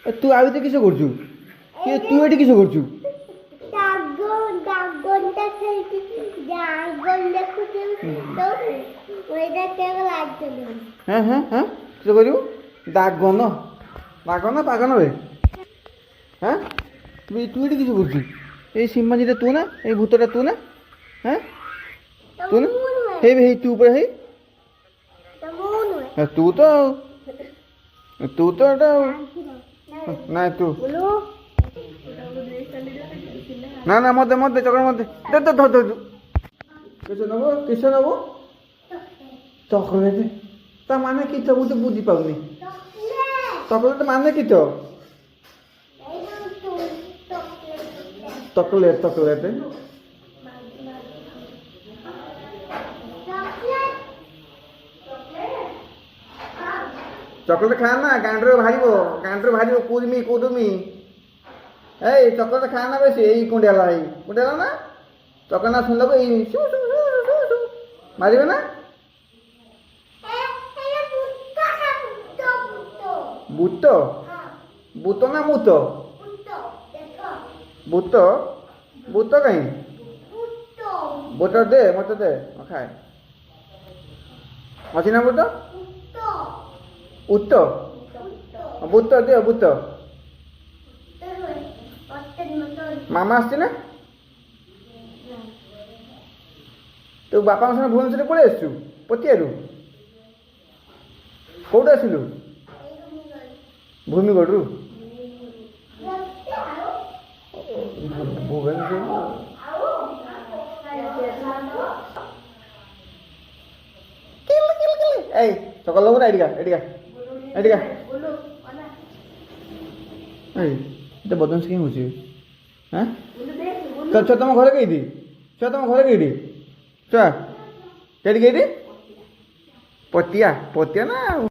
ତୁ ଆଉ ଏତେ କିସ କରୁଛୁ? ତୁ ଏଠି କିସ କରୁଛୁ? হ্যাঁ হ্যাঁ হ্যাঁ কিস করিবু? দাগন দাগন পাগন বে হ্যাঁ তুই এটি কিস করছু? এই সিম্পাঞ্জিটা তু না? এই ভূতটা তু না? হ্যাঁ তু না? হেই হেই তু উপরে হেই তু তো এটা না তু না না মধ্যে মধ্যে চকের মধ্যে ধর ধর কিসে নেবো চকলেট তা মানে কি তো বুঝে বুঝি পাবনি চকলেট মানে কি তো চকলেট চকলেট চকলেট খা না গান্ডরে ভারিব কুদমি এই চকলেট খা না বেশি এই কুঁডিয়ালা না চকলেট না শুনলে এই মারিবে না বুট বুত না মুত বুত বুত কাହିଁ বুট দে মତେ ଦେ ଖାଏ ଅଛି ନା ବୁଟ ଉତ ବୁତ ଦିଅ ବୁତ ମାମା ଆସିଛି ନା ତୁ ବାପାଙ୍କ ସାଙ୍ଗେ ଭୁବନେଶ୍ୱରରେ ପଳେଇ ଆସିଛୁ ପଟିଆରୁ କୋଉଠୁ ଆସିଲୁ ଭୂମିଗଡ଼ରୁ ଭୁବନେଶ୍ୱର এই সকাল লোক না এদিকা এই এটা বদমাস কেন হচ্ছে হ্যাঁ ଛୁଆ ତମ ଘରେ କେଇଠି ଛୁଆ କେଇଠି ପଟିଆ ନା